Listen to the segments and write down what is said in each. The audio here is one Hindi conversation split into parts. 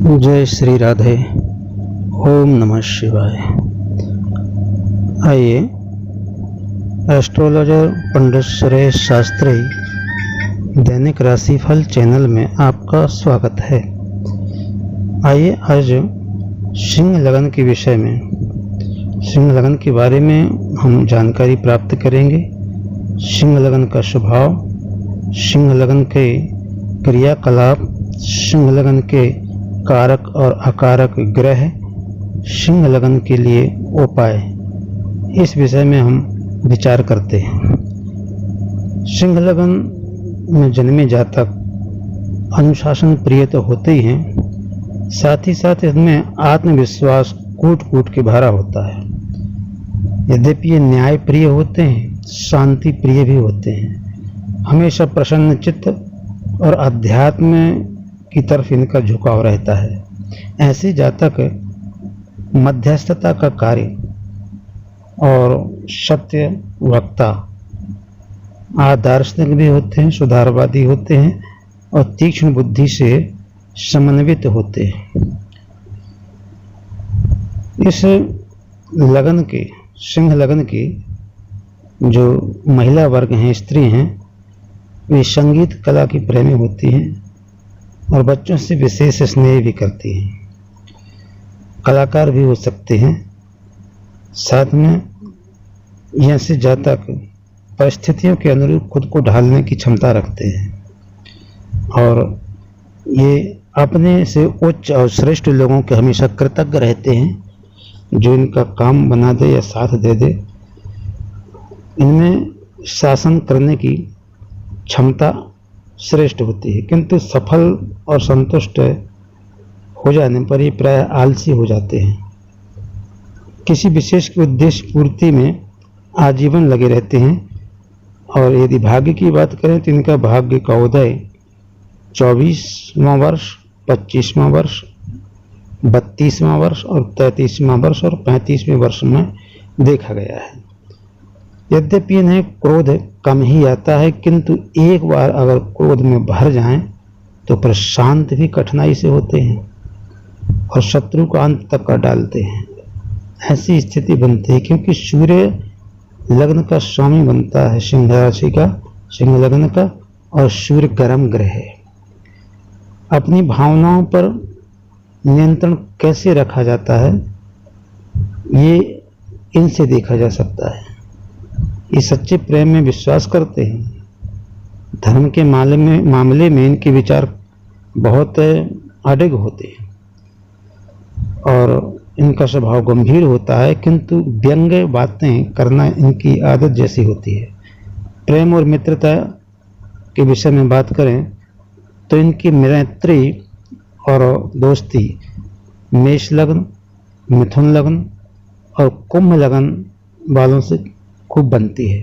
जय श्री राधे। ओम नमः शिवाय। आइए, एस्ट्रोलॉजर पंडित सुरेश शास्त्री दैनिक राशिफल चैनल में आपका स्वागत है। आइए आज सिंह लगन के विषय में, सिंह लगन के बारे में हम जानकारी प्राप्त करेंगे। सिंह लगन का स्वभाव, सिंह लगन के क्रियाकलाप, सिंह लगन के कारक और अकारक ग्रह, सिंह लगन के लिए उपाय, इस विषय में हम विचार करते हैं। सिंह लगन में जन्मे जातक अनुशासन प्रिय तो होते ही हैं, साथ ही साथ इसमें आत्मविश्वास कूट कूट के भरा होता है। यद्यपि ये न्याय प्रिय होते हैं, शांति प्रिय भी होते हैं। हमेशा प्रसन्न चित्त और अध्यात्म की तरफ इनका झुकाव रहता है। ऐसे जातक मध्यस्थता का कार्य और सत्य वक्ता, आदर्शनिक भी होते हैं, सुधारवादी होते हैं और तीक्ष्ण बुद्धि से समन्वित होते हैं। इस लगन के, सिंह लगन की जो महिला वर्ग हैं, स्त्री हैं, वे संगीत कला की प्रेमी होती हैं और बच्चों से विशेष स्नेह भी करती हैं। कलाकार भी हो सकते हैं। साथ में ऐसे जातक परिस्थितियों के अनुरूप खुद को ढालने की क्षमता रखते हैं और ये अपने से उच्च और श्रेष्ठ लोगों के हमेशा कृतज्ञ रहते हैं, जो इनका काम बना दे या साथ दे दे। इनमें शासन करने की क्षमता श्रेष्ठ होती है, किंतु सफल और संतुष्ट हो जाने पर ये प्राय आलसी हो जाते हैं। किसी विशेष के उद्देश्य पूर्ति में आजीवन लगे रहते हैं। और यदि भाग्य की बात करें तो इनका भाग्य का उदय 24वां वर्ष, 25वां वर्ष, 32वां वर्ष और 33वां वर्ष और 35वें वर्ष में देखा गया है। यद्यपि इन्हें क्रोध कम ही आता है, किंतु एक बार अगर क्रोध में भर जाएं तो फिर शांत भी कठिनाई से होते हैं और शत्रु को अंत तक कर डालते हैं। ऐसी स्थिति बनती है क्योंकि सूर्य लग्न का स्वामी बनता है, सिंह राशि का, सिंह लग्न का, और सूर्य गर्म ग्रह है। अपनी भावनाओं पर नियंत्रण कैसे रखा जाता है, ये इनसे देखा जा सकता है। ये सच्चे प्रेम में विश्वास करते हैं। धर्म के मामले में इनके विचार बहुत अडिग होते हैं और इनका स्वभाव गंभीर होता है, किंतु व्यंग्य बातें करना इनकी आदत जैसी होती है। प्रेम और मित्रता के विषय में बात करें तो इनकी मैत्री और दोस्ती मेष लग्न, मिथुन लग्न और कुंभ लग्न वालों से खूब बनती है।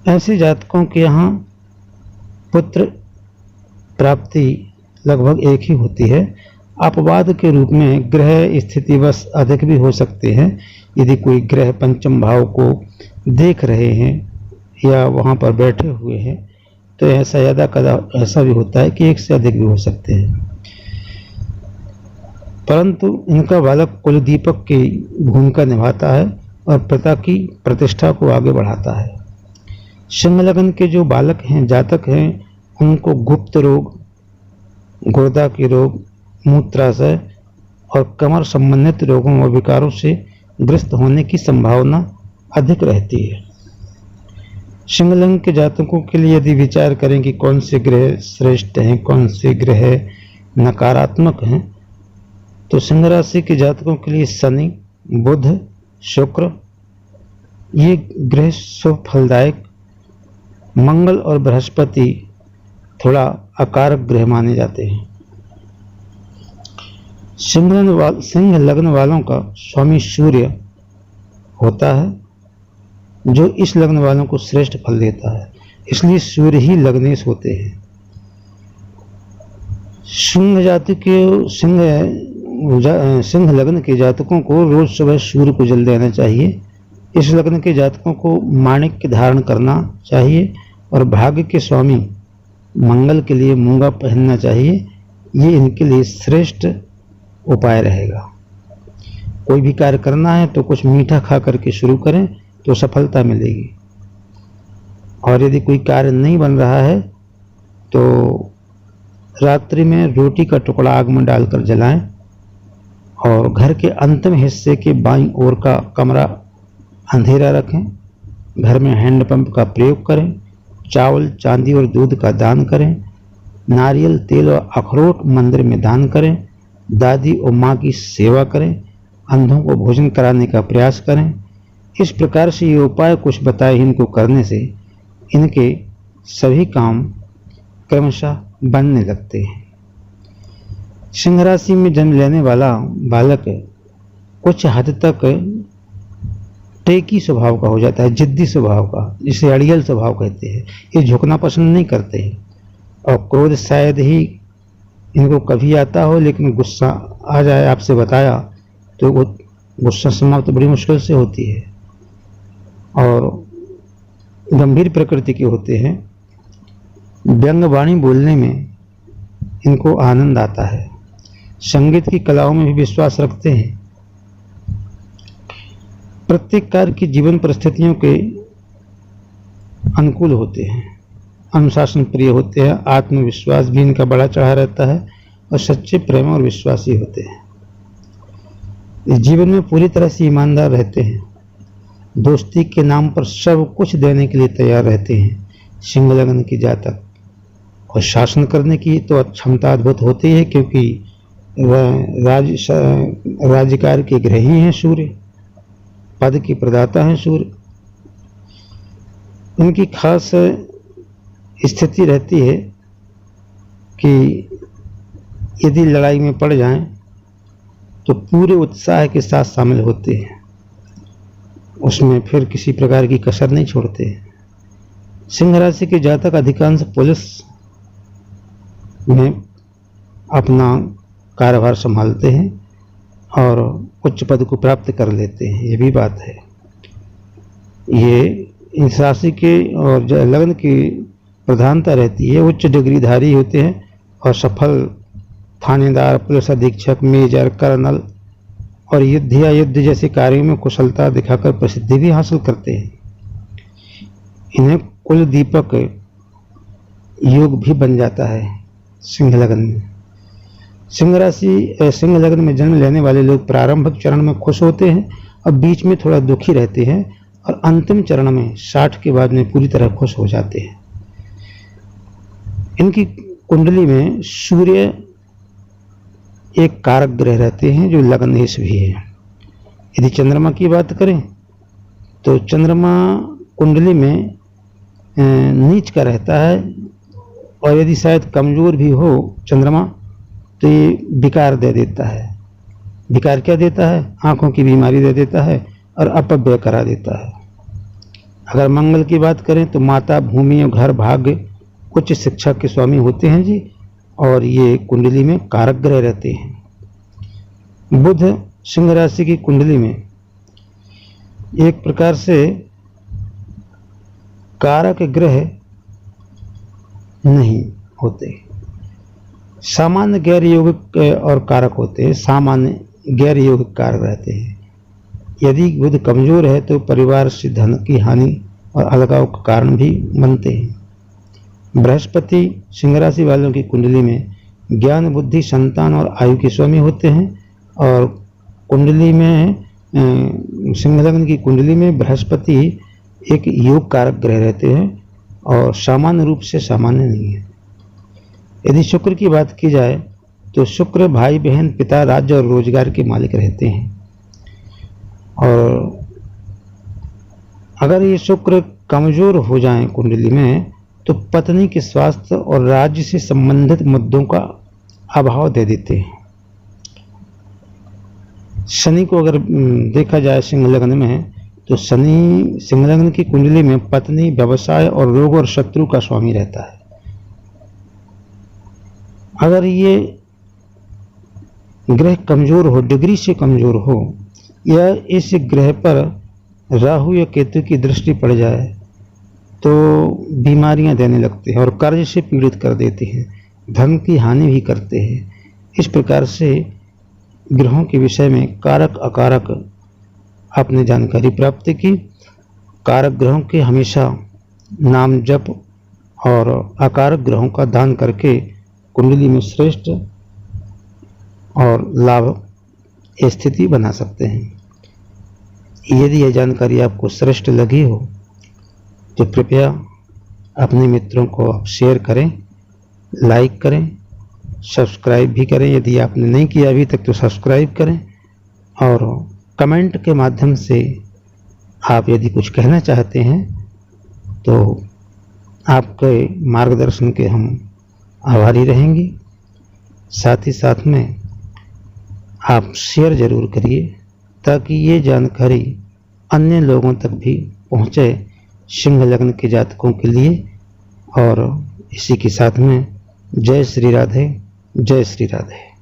ऐसे जातकों के यहाँ पुत्र प्राप्ति लगभग एक ही होती है। अपवाद के रूप में ग्रह स्थितिवश अधिक भी हो सकते हैं। यदि कोई ग्रह पंचम भाव को देख रहे हैं या वहाँ पर बैठे हुए हैं तो ऐसा ज़्यादा कदा ऐसा भी होता है कि एक से अधिक भी हो सकते हैं। परंतु इनका बालक कुल दीपक की भूमिका निभाता है और पिता की प्रतिष्ठा को आगे बढ़ाता है। सिंह लगन के जो बालक हैं, जातक हैं, उनको गुप्त रोग, गुर्दा के रोग, मूत्राशय और कमर संबंधित रोगों और विकारों से ग्रस्त होने की संभावना अधिक रहती है। सिंह लगन के जातकों के लिए यदि विचार करें कि कौन से ग्रह श्रेष्ठ हैं, कौन से ग्रह नकारात्मक हैं, तो सिंह राशि के जातकों के लिए शनि, बुध, शुक्र, ये ग्रह शुभ फलदायक, मंगल और बृहस्पति थोड़ा अकारक ग्रह माने जाते हैं। सिंह लग्न वालों का स्वामी सूर्य होता है, जो इस लग्न वालों को श्रेष्ठ फल देता है, इसलिए सूर्य ही लग्नेश होते हैं। सिंह जाति के सिंह लग्न के जातकों को रोज सुबह सूर्य को जल देना चाहिए। इस लग्न के जातकों को माणिक्य धारण करना चाहिए और भाग्य के स्वामी मंगल के लिए मूंगा पहनना चाहिए। ये इनके लिए श्रेष्ठ उपाय रहेगा। कोई भी कार्य करना है तो कुछ मीठा खा करके शुरू करें तो सफलता मिलेगी। और यदि कोई कार्य नहीं बन रहा है तो रात्रि में रोटी का टुकड़ा आग में डालकर जलाएं और घर के अंतिम हिस्से के बाईं ओर का कमरा अंधेरा रखें। घर में हैंडपंप का प्रयोग करें। चावल, चांदी और दूध का दान करें। नारियल, तेल और अखरोट मंदिर में दान करें। दादी और माँ की सेवा करें। अंधों को भोजन कराने का प्रयास करें। इस प्रकार से ये उपाय कुछ बताए इनको करने से इनके सभी काम क्रमशः बनने लगते हैं। सिंह राशि में जन्म लेने वाला बालक कुछ हद तक टेकी स्वभाव का हो जाता है, जिद्दी स्वभाव का, जिसे अड़ियल स्वभाव कहते हैं। ये झुकना पसंद नहीं करते हैं और क्रोध शायद ही इनको कभी आता हो, लेकिन गुस्सा आ जाए आपसे बताया तो वो गुस्सा समाप्त बड़ी मुश्किल से होती है और गंभीर प्रकृति के होते हैं। व्यंग वाणी बोलने में इनको आनंद आता है। संगीत की कलाओं में भी विश्वास रखते हैं। प्रत्येक कार्य की जीवन परिस्थितियों के अनुकूल होते हैं। अनुशासन प्रिय होते हैं। आत्मविश्वास भी इनका बड़ा चढ़ा रहता है और सच्चे प्रेम और विश्वासी होते हैं। इस जीवन में पूरी तरह से ईमानदार रहते हैं। दोस्ती के नाम पर सब कुछ देने के लिए तैयार रहते हैं। सिंह लग्न की जातक और शासन करने की तो क्षमता अद्भुत होती है, क्योंकि राज्यकार के ग्रही हैं सूर्य, पद की प्रदाता हैं सूर्य। इनकी खास स्थिति रहती है कि यदि लड़ाई में पड़ जाएं तो पूरे उत्साह के साथ शामिल होते हैं, उसमें फिर किसी प्रकार की कसर नहीं छोड़ते। सिंह राशि के जातक अधिकांश पुलिस में अपना कार्यभार संभालते हैं और उच्च पद को प्राप्त कर लेते हैं, ये भी बात है। ये इस राशि के और लग्न की प्रधानता रहती है। उच्च डिग्रीधारी होते हैं और सफल थानेदार, पुलिस अधीक्षक, मेजर, कर्नल और युद्ध या युद्ध जैसे कार्यों में कुशलता दिखाकर प्रसिद्धि भी हासिल करते हैं। इन्हें कुल दीपक योग भी बन जाता है सिंह लग्न में। सिंह लग्न में जन्म लेने वाले लोग प्रारंभिक चरण में खुश होते हैं और बीच में थोड़ा दुखी रहते हैं और अंतिम चरण में 60 के बाद में पूरी तरह खुश हो जाते हैं। इनकी कुंडली में सूर्य एक कारक ग्रह रहते हैं जो लग्नेश भी है। यदि चंद्रमा की बात करें तो चंद्रमा कुंडली में नीच का रहता है और यदि शायद कमजोर भी हो चंद्रमा तो ये विकार दे देता है। विकार क्या देता है? आंखों की बीमारी दे देता है और अपव्यय करा देता है। अगर मंगल की बात करें तो माता, भूमि और घर, भाग्य, उच्च शिक्षा के स्वामी होते हैं जी, और ये कुंडली में कारक ग्रह रहते हैं। बुध सिंह राशि की कुंडली में एक प्रकार से कारक ग्रह नहीं होते, सामान्य गैर यौगिक और कारक होते हैं। सामान्य गैर यौगिक कारक रहते हैं। यदि बुध कमजोर है तो परिवार से धन की हानि और अलगाव का कारण भी बनते हैं। बृहस्पति सिंह राशि वालों की कुंडली में ज्ञान, बुद्धि, संतान और आयु के स्वामी होते हैं और कुंडली में सिंह लग्न की कुंडली में बृहस्पति एक योग कारक ग्रह रहते हैं और सामान्य रूप से सामान्य नहीं है। यदि शुक्र की बात की जाए तो शुक्र भाई बहन, पिता, राज्य और रोजगार के मालिक रहते हैं। और अगर ये शुक्र कमजोर हो जाएं कुंडली में तो पत्नी के स्वास्थ्य और राज्य से संबंधित मुद्दों का अभाव दे देते हैं। शनि को अगर देखा जाए सिंह लग्न में तो शनि सिंह लग्न की कुंडली में पत्नी, व्यवसाय और रोग और शत्रु का स्वामी रहता है। अगर ये ग्रह कमजोर हो, डिग्री से कमजोर हो, या इस ग्रह पर राहु या केतु की दृष्टि पड़ जाए तो बीमारियां देने लगते हैं और कर्ज से पीड़ित कर देते हैं। धन की हानि भी करते हैं। इस प्रकार से ग्रहों के विषय में कारक अकारक आपने जानकारी प्राप्त की। कारक ग्रहों के हमेशा नाम जप और अकारक ग्रहों का दान करके कुंडली में श्रेष्ठ और लाभ स्थिति बना सकते हैं। यदि यह जानकारी आपको श्रेष्ठ लगी हो तो कृपया अपने मित्रों को आप शेयर करें, लाइक करें, सब्सक्राइब भी करें। यदि आपने नहीं किया अभी तक तो सब्सक्राइब करें, और कमेंट के माध्यम से आप यदि कुछ कहना चाहते हैं तो आपके मार्गदर्शन के हम आभारी रहेंगे। साथ ही साथ में आप शेयर जरूर करिए ताकि ये जानकारी अन्य लोगों तक भी पहुंचे सिंह लग्न के जातकों के लिए। और इसी के साथ में जय श्री राधे, जय श्री राधे।